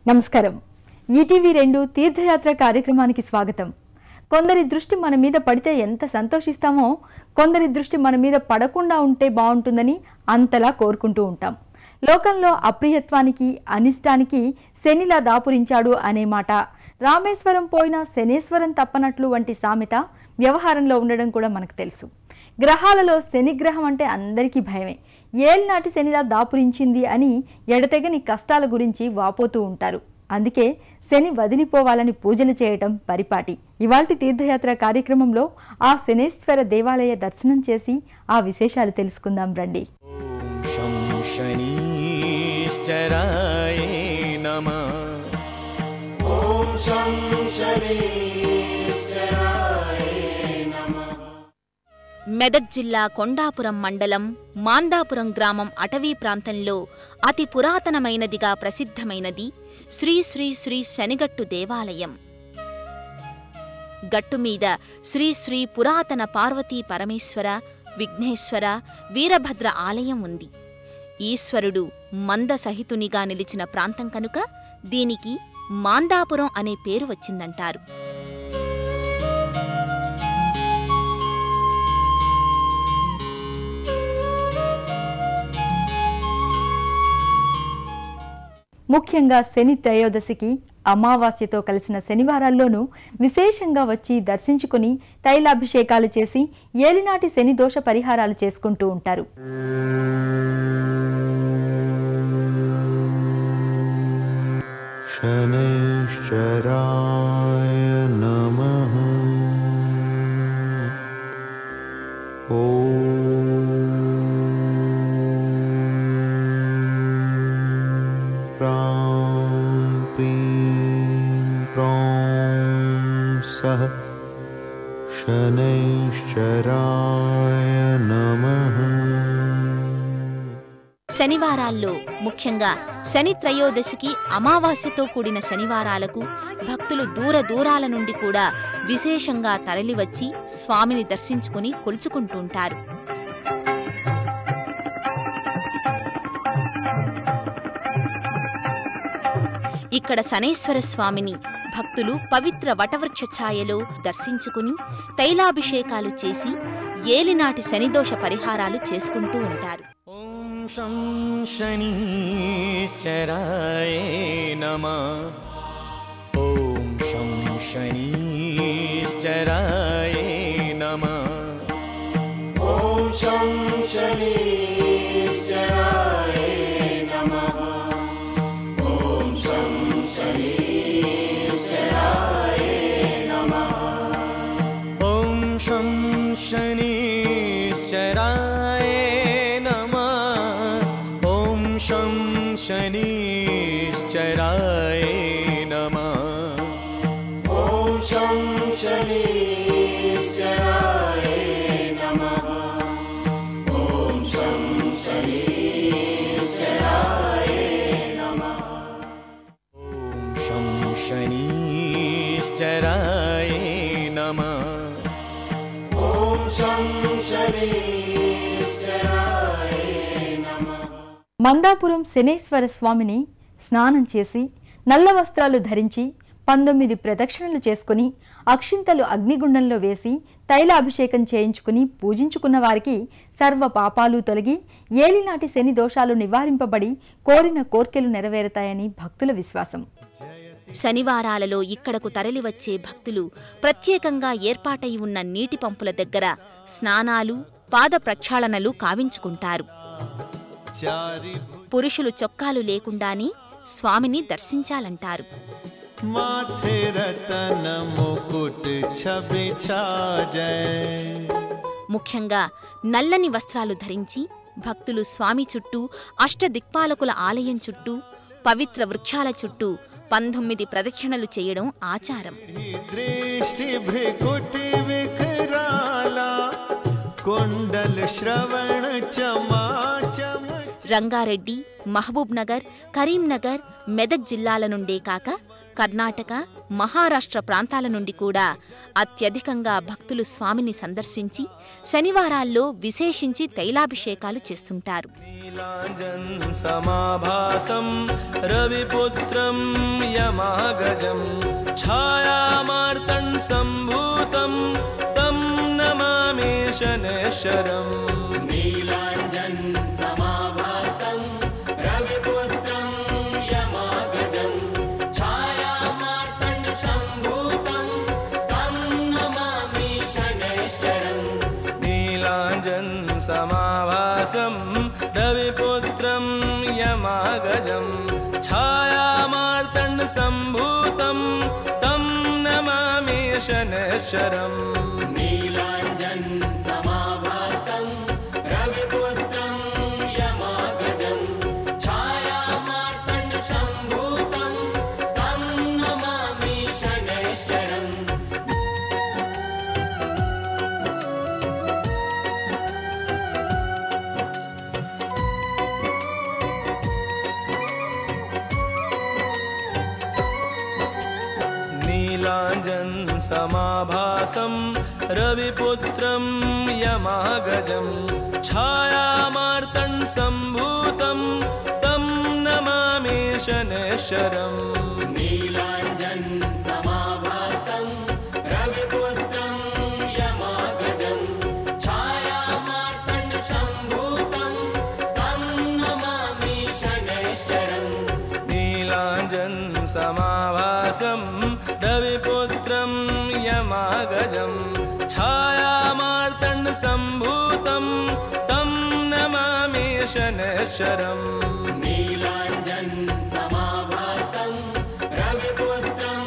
నమస్కారం. ఈటీవీ2 తీర్థయాత్ర కార్యక్రమానికి స్వాగతం. కొందరి దృష్టి మన మీద పడితే ఎంత సంతోషిస్తామో, కొందరి దృష్టి మన మీద పడకుండా ఉంటే బాగుంటుందని అంతలా కోరుకుంటూ ఉంటాం. లోకంలో అప్రియత్వానికి, అనిష్టానికి శనిలా దాపురించాడు అనే మాట, రామేశ్వరం పోయినా శనేశ్వరం తప్పనట్లు వంటి సామెత వ్యవహారంలో ఉండడం కూడా మనకు తెలుసు. గ్రహాలలో శనిగ్రహం అంటే అందరికీ భయమే. ఏళ్నాటి శనిలా దాపురించింది అని ఎడతెగని కష్టాల గురించి వాపోతూ ఉంటారు. అందుకే శని వదిలిపోవాలని పూజలు చేయటం పరిపాటి. ఇవాల్టి తీర్థయాత్ర కార్యక్రమంలో ఆ శనేశ్వర దేవాలయ దర్శనం చేసి ఆ విశేషాలు తెలుసుకుందాం రండి. మెదక్ జిల్లా కొండాపురం మండలం మాందాపురం గ్రామం అటవీ ప్రాంతంలో అతి పురాతనమైనదిగా ప్రసిద్ధమైనది శ్రీ శ్రీ శ్రీ శనిగట్టు దేవాలయం. గట్టుమీద శ్రీ శ్రీ పురాతన పార్వతీ పరమేశ్వర, విఘ్నేశ్వర, వీరభద్ర ఆలయం ఉంది. ఈశ్వరుడు మందసహితునిగా నిలిచిన ప్రాంతం కనుక దీనికి మాందాపురం అనే పేరు వచ్చిందంటారు. ముఖ్యంగా శని త్రయోదశికి, అమావాస్యతో కలిసిన శనివారాల్లోనూ విశేషంగా వచ్చి దర్శించుకుని తైలాభిషేకాలు చేసి ఏలినాటి శని దోష పరిహారాలు చేసుకుంటూ ఉంటారు. శనైశ్చరాయ నమః. శనైశ్చరాయ నమః. శనివారాల్లో, ముఖ్యంగా శని త్రయోదశికి, అమావాస్యతో కూడిన శనివారాలకు భక్తులు దూర దూరాల నుండి కూడా విశేషంగా తరలివచ్చి స్వామిని దర్శించుకుని కొలుచుకుంటుంటారు. ఇక్కడ శనేశ్వర స్వామిని భక్తులు పవిత్ర వటవృక్ష ఛాయలో దర్శించుకుని తైలాభిషేకాలు చేసి ఏలినాటి శనిదోష పరిహారాలు చేసుకుంటూ ఉంటారు. ఓం శం శనీశ్చరాయ నమః. ఓం శం శనీశ్చరాయ నమః. ఓం శం శనీశ్చరాయ నమః. ఓం శం శనీశ్చరాయ నమః. ఓం శం శనీశ్చరాయ నమః. ఓం శం శనీశ్చరాయ నమః. ఓం శం శనీశ్చరాయ నమః. ఓం శం శనీశ్చరాయ నమః. ఓం శం శనీశ్చరాయ నమః. ఓం శం శనీశ్చరాయ నమః. మందాపురం శనేశ్వర స్వామిని స్నానం చేసి నల్ల వస్త్రాలు ధరించి 19 ప్రదక్షిణలు చేసుకుని అక్షింతలు అగ్నిగుండంలో వేసి తైలాభిషేకం చేయించుకుని పూజించుకున్న వారికి సర్వ పాపాలు తొలగి ఏలినాటి శని దోషాలు నివారింపబడి కోరిన కోర్కెలు నెరవేరుతాయని భక్తుల విశ్వాసం. శనివారాలలో ఇక్కడకు తరలివచ్చే భక్తులు ప్రత్యేకంగా ఏర్పాటై ఉన్న నీటి పంపుల దగ్గర స్నానాలు, పాద ప్రక్షాళనలు కావించుకుంటారు. పురుషులు చొక్కాలు లేకుండానే స్వామిని దర్శించాలంటారు. మాథే రతన ముకుట్ ఛబి ఛాజై. ముఖ్యంగా నల్లని వస్త్రాలు ధరించి భక్తులు స్వామి చుట్టూ, అష్టదిక్పాలకుల ఆలయం చుట్టూ, పవిత్ర వృక్షాల చుట్టూ 19 ప్రదక్షిణలు చేయడం ఆచారం. దృష్టి భృకుటి వికరాల కొండల శ్రవణ చమాచమ. రంగారెడ్డి, మహబూబ్ నగర్, కరీంనగర్, మెదక్ జిల్లాల నుండే కాక కర్ణాటక, మహారాష్ట్ర ప్రాంతాల నుండి కూడా అత్యధికంగా భక్తులు స్వామిని సందర్శించి శనివారాల్లో విశేషించి తైలాభిషేకాలు చేస్తుంటారు. నీలాంజన్ సమాభాసం రవిపుత్రం యమాగజం ఛాయామార్తన్ సంభూతం తం నమామి శనేశ్వరం. నీలాంజన్ సమాభాసం రవిపుత్రం యమాగజం ఛాయామార్తన్ సంభూతం తం నమామి శనేశ్వరం. నీలాంజన్ సమాభాసం రవిపుత్రం యమాగజం ఛాయామార్తన్ సంభూతం తం నమామి శనేశ్వరం. నీలాంజన్ సమాభాసం రవిపుత్రం యమాగజం ఛాయామార్తన్ సంభూతం తం నమామి శనేశ్వరం. నీలాంజన్ సమాభాసం రవిపుత్రం యమాగజం ఛాయామార్తన్ సంభూతం తం నమామి శనేశ్వరం. నీలాంజన్ సమాభాసం రవిపుత్రం యమాగజం ఛాయామార్తన్ సంభూతం తం నమామి శనేశ్వరం. నీలాంజన్ సమాభాసం రవిపుత్రం యమాగజం ఛాయామార్తన్ సంభూతం తం నమామి శనేశ్వరం. నీలాంజన్ సమాభాసం రవిపుత్రం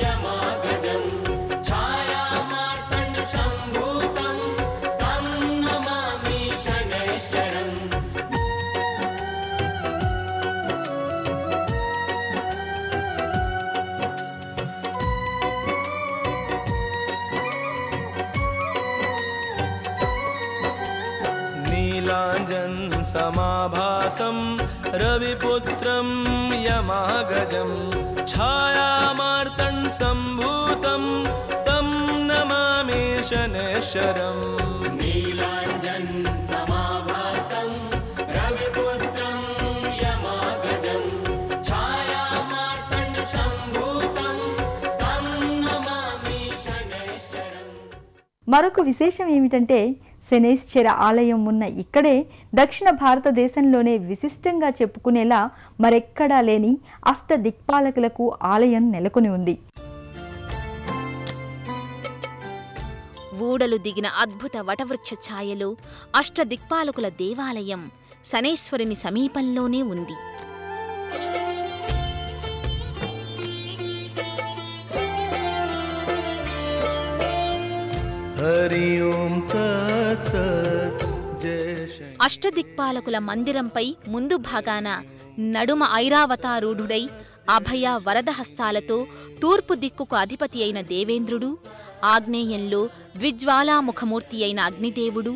యమాగజం ఛాయామార్తన్ సంభూతం తం నమామి శనేశ్వరం. నీలాంజన్ సమాభాసం రవిపుత్రం యమాగజం ఛాయామార్తన్ సంభూతం తం నమామి శనేశ్వరం. నీలాంజన్ సమాభాసం రవిపుత్రం యమాగజం ఛాయామార్తన్ సంభూతం తం నమామి శనేశ్వరం. మరొక విశేషం ఏమిటంటే శనేశ్వర ఆలయం ఉన్న ఇక్కడే దక్షిణ భారతదేశంలోనే విశిష్టంగా చెప్పుకునేలా మరెక్కడా లేని అష్టదిక్పాలకులకు ఆలయం నెలకొని ఉంది. ఊడలు దిగిన అద్భుత వటవృక్ష ఛాయలో అష్టదిక్పాలకుల దేవాలయం శనేశ్వరుని సమీపంలోనే ఉంది. హరి ఓం తత్సత్ జయ శంకర. అష్టదిక్పాలకుల మందిరంపై ముందు భాగాన నడుమ ఐరావతారూఢుడై అభయ వరదహస్తాలతో తూర్పు దిక్కుకు అధిపతి అయిన దేవేంద్రుడు, ఆగ్నేయంలో ద్విజ్వాలాముఖమూర్తి అయిన అగ్నిదేవుడు,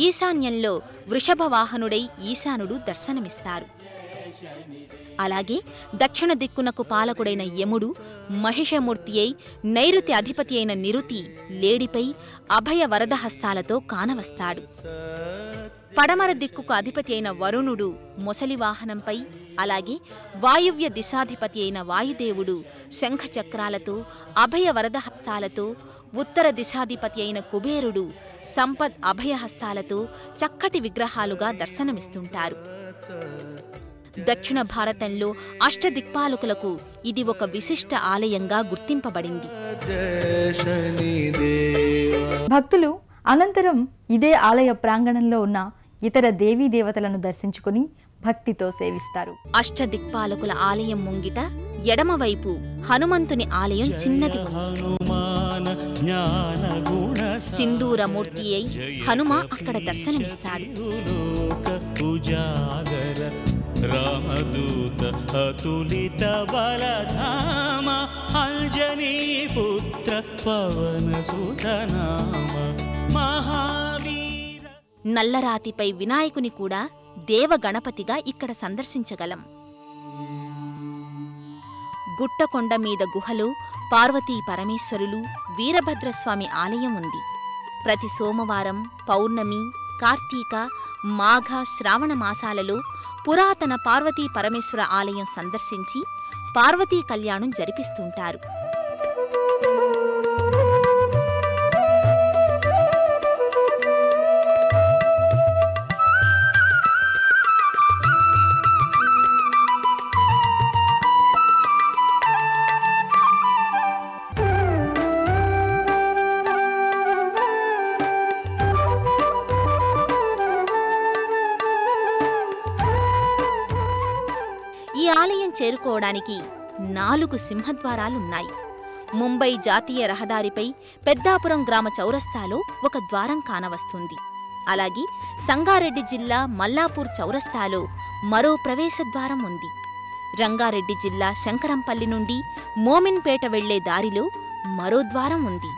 ఈశాన్యంలో వృషభవాహనుడై ఈశానుడు దర్శనమిస్తారు. అలాగే దక్షిణ దిక్కునకు పాలకుడైన యముడు, మహిషమూర్తి అయి నైరుతి అధిపతి అయిన నిరుతి లేడిపై అభయ వరదహస్తాలతో కానవస్తాడు. పడమర దిక్కుకు అధిపతి అయిన వరుణుడు మొసలి వాహనంపై, అలాగే వాయువ్య దిశాధిపతి అయిన వాయుదేవుడు శంఖచక్రాలతో అభయ వరదహస్తాలతో, ఉత్తర దిశాధిపతి అయిన కుబేరుడు సంపద్ అభయహస్తాలతో చక్కటి విగ్రహాలుగా దర్శనమిస్తుంటారు. దక్షిణ భారతంలో అష్టదిక్పాలకులకు ఇది ఒక విశిష్ట ఆలయంగా గుర్తింపబడింది. భక్తులు అనంతరం ఇదే ఆలయ ప్రాంగణంలో ఉన్న ఇతర దేవీ దేవతలను దర్శించుకుని భక్తితో సేవిస్తారు. అష్టదిక్పాలకుల ఆలయం ముంగిట ఎడమవైపు హనుమంతుని ఆలయం చిన్నది ఉంది. సింధూరమూర్తి అయి హనుమ అక్కడ దర్శనమిస్తాడు. రామదూత అతులిత బలధామ అంజనీ పుత్ర పవన సుతనామ మహావీర. నల్లరాతిపై వినాయకుని కూడా దేవగణపతిగా ఇక్కడ సందర్శించగలం. గుట్టకొండ మీద గుహలో పార్వతీ పరమేశ్వరులు వీరభద్రస్వామి ఆలయం ఉంది. ప్రతి సోమవారం, పౌర్ణమి, కార్తీక, మాఘ, శ్రావణ మాసాలలో పురాతన పార్వతీ పరమేశ్వర ఆలయం సందర్శించి పార్వతీ కళ్యాణం జరిపిస్తుంటారు. ఈ ఆలయం చేరుకోవడానికి 4 సింహద్వారాలున్నాయి. ముంబై జాతీయ రహదారిపై పెద్దాపురం గ్రామ చౌరస్తాలో ఒక ద్వారం కానవస్తుంది. అలాగే సంగారెడ్డి జిల్లా మల్లాపూర్ చౌరస్తాలో మరో ప్రవేశద్వారం ఉంది. రంగారెడ్డి జిల్లా శంకరంపల్లి నుండి మోమిన్పేట వెళ్లే దారిలో మరో ద్వారం ఉంది.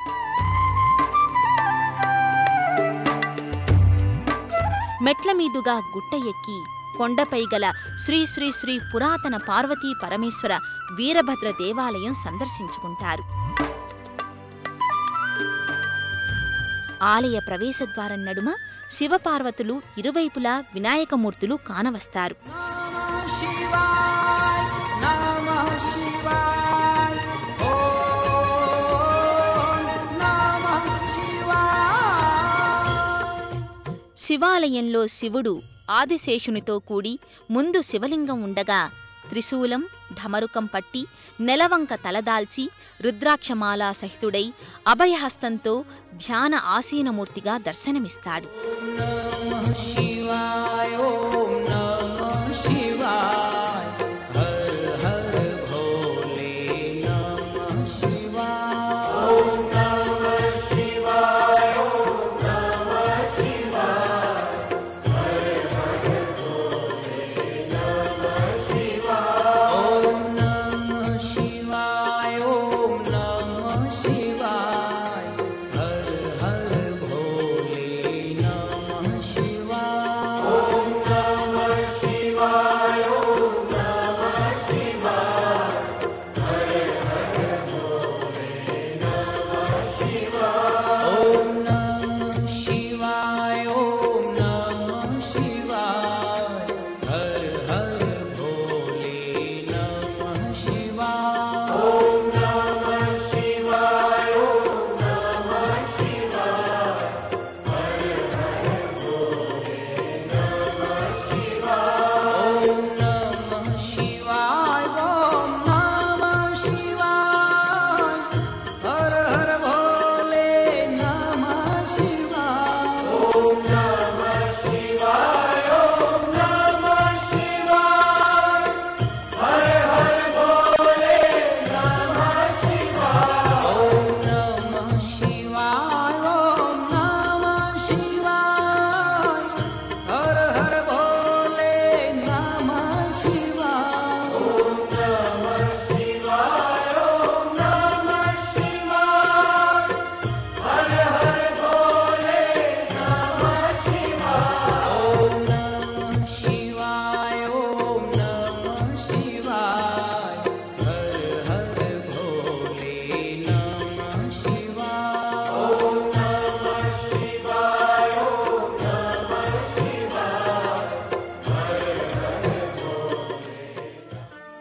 మెట్ల మీదుగా గుట్ట ఎక్కి కొండపై గల శ్రీ శ్రీ శ్రీ పురాతన పార్వతీ పరమేశ్వర వీరభద్ర దేవాలయం సందర్శించుకుంటారు. ఆలయ ప్రవేశద్వారం నడుమ శివపార్వతులు ఇరువైపులా వినాయకమూర్తులు కానవస్తారు. శివాలయంలో శివుడు ఆదిశేషునితో కూడి ముందు శివలింగం ఉండగా త్రిశూలం, ఢమరుకం పట్టి నెలవంక తలదాల్చి రుద్రాక్షమాలా సహితుడై అభయహస్తంతో ధ్యాన ఆసీనమూర్తిగా దర్శనమిస్తాడు.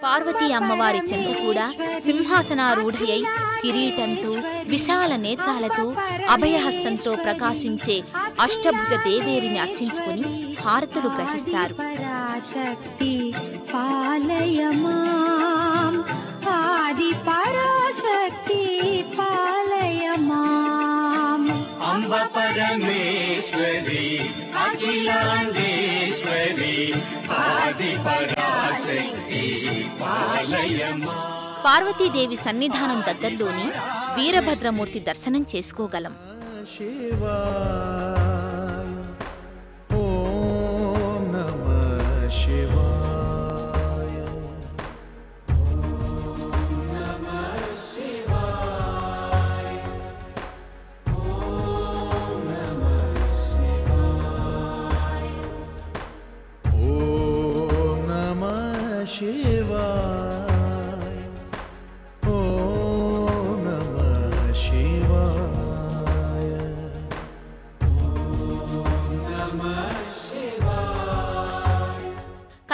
పార్వతీ అమ్మవారి చెంత కూడా సింహాసనారూఢయై కిరీటంతో విశాల నేత్రాలతో అభయహస్తంతో ప్రకాశించే అష్టభుజ దేవేరిని అర్చించుకుని హారతులు గ్రహిస్తారు. అంబ పరమేశ్వరి అఖిలాండేశ్వరి ఆది పరాశక్తి పాలయమా. పార్వతీదేవి సన్నిధానం దగ్గర్లోని వీరభద్రమూర్తి దర్శనం చేసుకోగలం.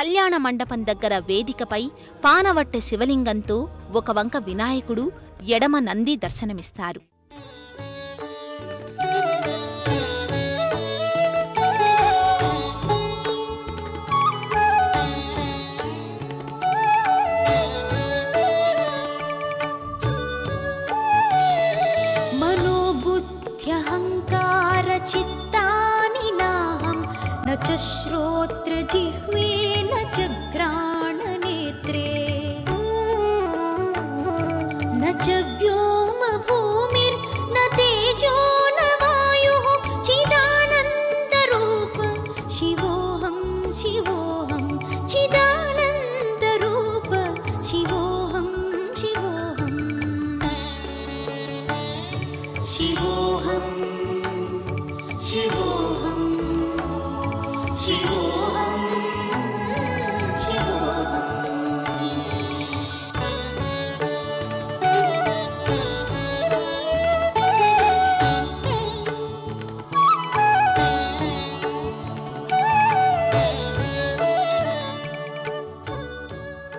కళ్యాణ మండపం దగ్గర వేదికపై పానవట్టె శివలింగంతో ఒక వంక వినాయకుడు, ఎడమ నంది దర్శనమిస్తారు. चित्तानि नाहं न च श्रोत्रजिह्वे न च घ्राणनेत्रे न च व्योमभूमिर्न तेजो न वायुः चिदानन्दरूप शिवोऽहं शिवोऽहं चिदानन्दरूप शिवोऽहं शिवोऽहं शिवोऽहं शिवोऽहं शिवोऽहं शिवोऽहं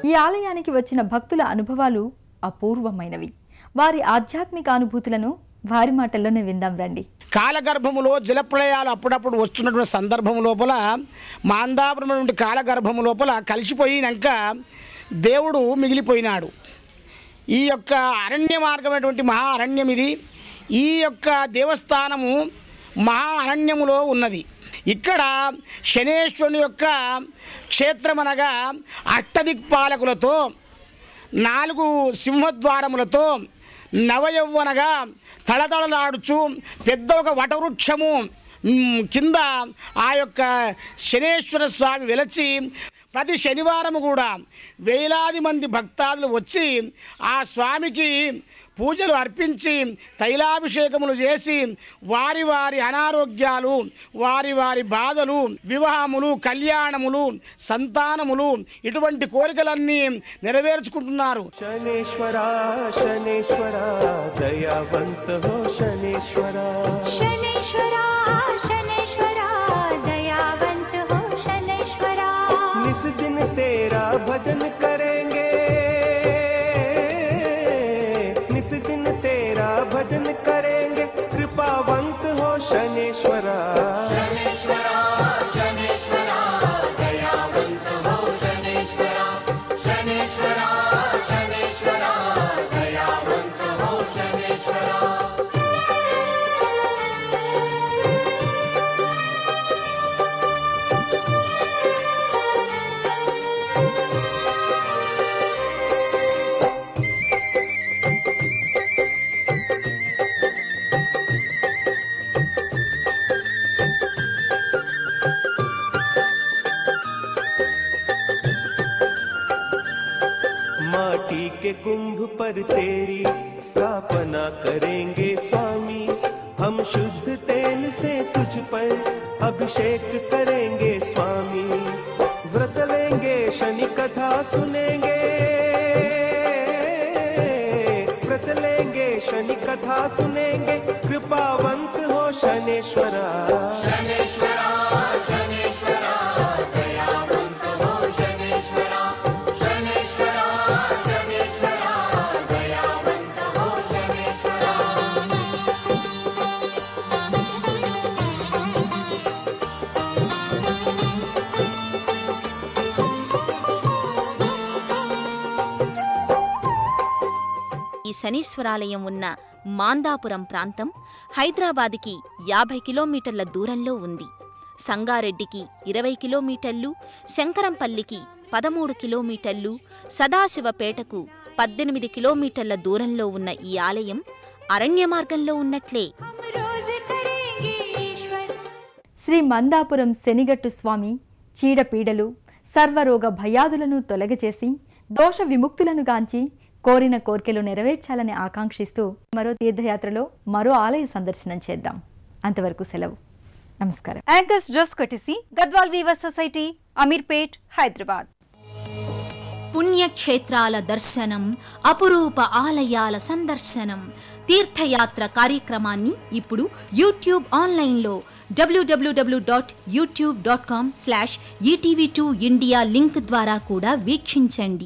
ఈ ఆలయానికి వచ్చిన భక్తుల అనుభవాలు అపూర్వమైనవి. వారి ఆధ్యాత్మిక అనుభూతులను వారి మాటల్లోనే విందాం రండి. కాలగర్భములో జలప్రళయాలు అప్పుడప్పుడు వస్తున్నటువంటి సందర్భం లోపల మాందాపురం కాలగర్భము లోపల కలిసిపోయినాక దేవుడు మిగిలిపోయినాడు. ఈ యొక్క అరణ్య మార్గమైనటువంటి మహా అరణ్యం ఇది. ఈ యొక్క దేవస్థానము మహా అరణ్యములో ఉన్నది. ఇక్కడ శనేశ్వరుని యొక్క క్షేత్రమనగా అష్టదిక్పాలకులతో 4 సింహద్వారములతో నవయౌవనగా తళతళలాడుచు పెద్ద ఒక వటవృక్షము కింద ఆ యొక్క శనేశ్వర స్వామి వెలచి ప్రతి శనివారం కూడా వేలాది మంది భక్తాదులు వచ్చి ఆ స్వామికి పూజలు అర్పించి తైలాభిషేకములు చేసి వారి వారి అనారోగ్యాలు, వారి వారి బాధలు, వివాహములు, కళ్యాణములు, సంతానములు ఇటువంటి కోరికలన్నీ నెరవేర్చుకుంటున్నారు. శనేశ్వర శనేశ్వర దయావంత హో శనేశ్వర शनेश्वरा शनेश्वरा दयावंत हो शनेश्वरा निस दिन तेरा भजन करेंगे निस दिन तेरा भजन करेंगे कृपावंत हो शनेश्वरा शनेश्वरा शनेश्वरा दयावंत हो शनेश्वरा शनेश्वरा शनेश्वरा दयावंत हो शनेश्वरा माटी के कुंभ पर तेरी स्थापना करेंगे स्वामी हम शुद्ध तेल से तुझ पर अभिषेक करेंगे स्वामी व्रत लेंगे शनि कथा सुनेंगे व्रत लेंगे शनि कथा सुनेंगे कृपावंत हो शनेश्वरा शनेश्वरा शनेश्वरा दयावंत हो शनेश्वरा शनेश्वरा शनेश्वरा दयावंत हो शनेश्वरा ఈ శనీశ్వరాలయం ఉన్న మాందాపురం ప్రాంతం హైదరాబాద్కి 50 కిలోమీటర్ల దూరంలో ఉంది. సంగారెడ్డికి 20 కిలోమీటర్లు, శంకరంపల్లికి 13 కిలోమీటర్లు, సదాశివపేటకు 18 కిలోమీటర్ల దూరంలో ఉన్న ఈ ఆలయం అరణ్య మార్గంలో ఉన్నట్లే. रोज करेंगे ईश्वर శ్రీ మందాపురం శనిగట్టు స్వామి చీడపీడలు, సర్వరోగ భయాదులను తొలగచేసి దోష విముక్తులను గాంచి కోరిన కోర్కెలు నెరవేర్చాలని ఆకాంక్షిస్తూ మరో తీర్థయాత్రలో మరో ఆలయ సందర్శనం చేద్దాం. అంతవరకు సెలవు. నమస్కారం. యాంకర్స్ డ్రెస్ కటిసి గద్వాల్ వీవర్ సొసైటీ, అమీర్పేట్, హైదరాబాద్. పుణ్యక్షేత్రాల దర్శనం, అపురూప ఆలయాల సందర్శనం, తీర్థయాత్ర కార్యక్రమాన్ని ఇప్పుడు యూట్యూబ్ ఆన్లైన్లో www.youtube.com/etv2india లింక్ ద్వారా కూడా వీక్షించండి.